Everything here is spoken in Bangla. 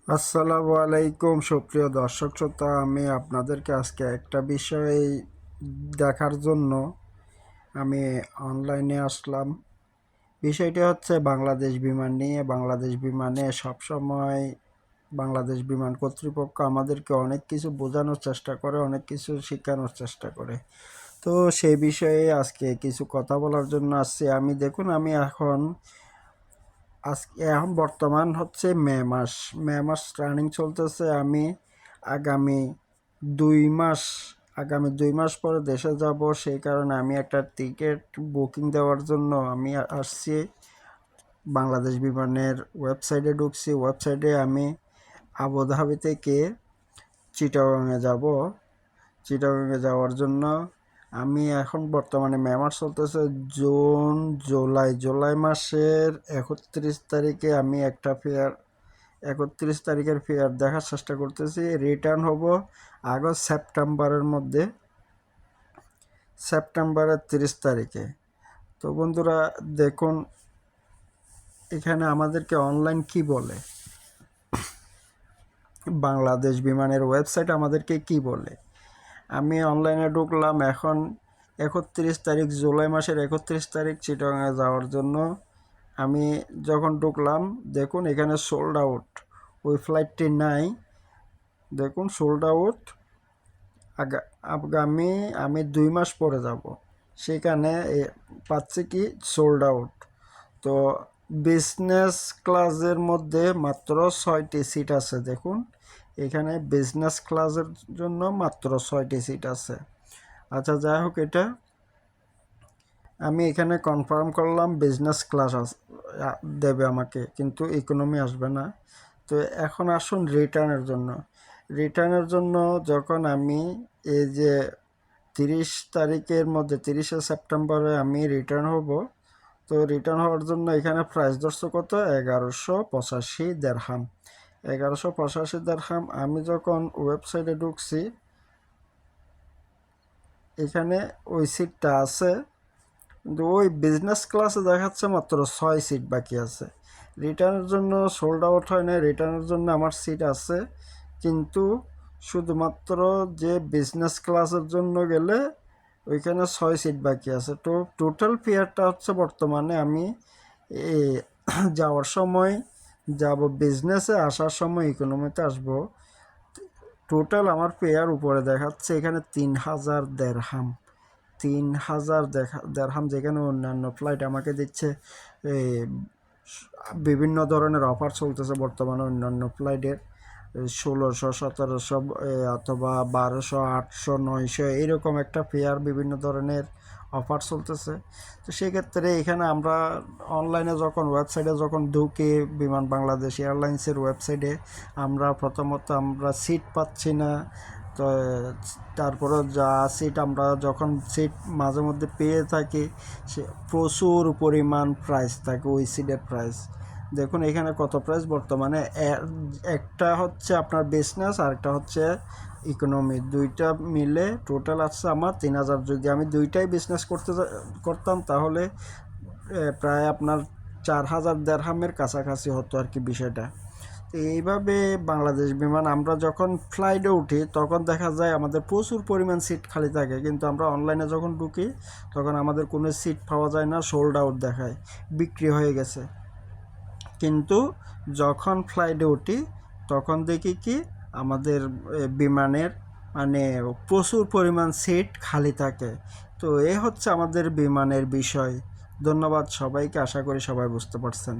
আসসালামু আলাইকুম সুপ্রিয় দর্শক শ্রোতা, আমি আপনাদেরকে আজকে একটা বিষয় দেখার জন্য আমি অনলাইনে আসলাম। বিষয়টি হচ্ছে বাংলাদেশ বিমান নিয়ে। বাংলাদেশ বিমানে সবসময় বাংলাদেশ বিমান কর্তৃপক্ষ আমাদেরকে অনেক কিছু বোঝানোর চেষ্টা করে, অনেক কিছু শেখানোর চেষ্টা করে। তো সেই বিষয়ে আজকে কিছু কথা বলার জন্য আসছি। আমি এখন এখন বর্তমান হচ্ছে মে মাস রানিং চলতেছে। আমি আগামী 2 মাস আগামী 2 মাস পরে দেশে যাব। সেই কারণে আমি একটা টিকিট বুকিং দেওয়ার জন্য আমি আসছি। বাংলাদেশ বিমানের ওয়েবসাইটে ঢুকছি। ওয়েবসাইটে আমি আবুধাবি থেকে চিটাগংয়ে যাব। চিটাগংয়ে যাওয়ার জন্য আমি এখন বর্তমানে মে মাস চলতেছে, জুন জুলাই মাসের 31 তারিখে আমি একটা 31 তারিখের ফেয়ার দেখার চেষ্টা করতেছি। রিটার্ন হব আগস্ট সেপ্টেম্বরের 30 তারিখে। তো বন্ধুরা দেখুন, এখানে আমাদেরকে অনলাইন কি বলে, বাংলাদেশ বিমানের ওয়েবসাইট আমাদেরকে কি বলে। আমি অনলাইনে ঢুকলাম এখন 31 তারিখ, জুলাই মাসের 31 তারিখ চিটাগাংয়ে যাওয়ার জন্য। আমি যখন ঢুকলাম দেখুন এখানে সোল্ড আউট, ওই ফ্লাইটটি নাই। দেখুন সোল্ড আউট। আগামী আমি 2 মাস পরে যাব, সেখানে পাচ্ছি কি সোল্ড আউট। তো বিজনেস ক্লাসের মধ্যে মাত্র 6টি সিট আছে। দেখুন এখানে বিজনেস ক্লাসের জন্য মাত্র 6টি সিট আছে। আচ্ছা যাই হোক, এটা আমি এখানে কনফার্ম করলাম বিজনেস ক্লাস দেবে আমাকে, কিন্তু ইকোনমি আসবে না। তো এখন আসুন রিটার্নের জন্য যখন আমি এই যে 30 সেপ্টেম্বরে আমি রিটার্ন হব। তো রিটার্ন হওয়ার জন্য এখানে প্রাইস ধরছে কত, 1185 দেরহাম। 1185 দেরহাম। আমি যখন ওয়েবসাইটে ঢুকছি, এখানে ওই সিটটা আছে, কিন্তু ওই বিজনেস ক্লাসে দেখাচ্ছে মাত্র 6 সিট বাকি আছে। রিটার্নের জন্য সোল্ড আউট হয় না, রিটার্নের জন্য আমার সিট আছে, কিন্তু শুধুমাত্র যে বিজনেস ক্লাসের জন্য গেলে ওইখানে 6 সিট বাকি আছে। তো টোটাল ফেয়ারটা হচ্ছে, বর্তমানে আমি যাওয়ার সময় যাব বিজনেসে, আসার সময় ইকোনমিতে আসব। টোটাল আমার ফেয়ার উপরে দেখাচ্ছে এখানে 3000 দেরহাম। 3000 দেরহাম, যেখানে অন্যান্য ফ্লাইট আমাকে দিচ্ছে বিভিন্ন ধরনের অফার চলতেছে বর্তমানে অন্যান্য ফ্লাইটের 1600, 1700 অথবা 1200, 800, 900 এইরকম একটা ফেয়ার বিভিন্ন ধরনের অফার চলতেছে। তো সেক্ষেত্রে এখানে আমরা অনলাইনে যখন ওয়েবসাইটে যখন ঢুকি, বিমান বাংলাদেশ এয়ারলাইন্সের ওয়েবসাইটে, প্রথমত আমরা সিট পাচ্ছি না। তো তারপরে আমরা যখন সিট মাঝে মধ্যে পেয়ে থাকি, সে প্রচুর পরিমাণ প্রাইস থাকে ওই সিটের প্রাইস। দেখুন এখানে কত প্রাইস বর্তমানে, একটা হচ্ছে আপনার বিজনেস আর একটা হচ্ছে ইকোনমি, দুইটা মিলে টোটাল আসছে আমার 3000। যদি আমি দুইটাই বিজনেস করতাম তাহলে প্রায় আপনার 4000 দেরহামের কাছাকাছি হতো আর কি বিষয়টা। তো এইভাবে বাংলাদেশ বিমান আমরা যখন ফ্লাইটে উঠি তখন দেখা যায় আমাদের প্রচুর পরিমাণ সিট খালি থাকে, কিন্তু আমরা অনলাইনে যখন ঢুকি তখন আমাদের কোনো সিট পাওয়া যায় না, সোল্ড আউট দেখায়, বিক্রি হয়ে গেছে। কিন্তু যখন ফ্লাইটে উঠি তখন দেখি কি আমাদের বিমানের মানে প্রচুর পরিমাণ সিট খালি থাকে। তো হচ্ছে আমাদের বিমানের বিষয়। ধন্যবাদ সবাইকে, আশা করি সবাই বুঝতে পারছেন।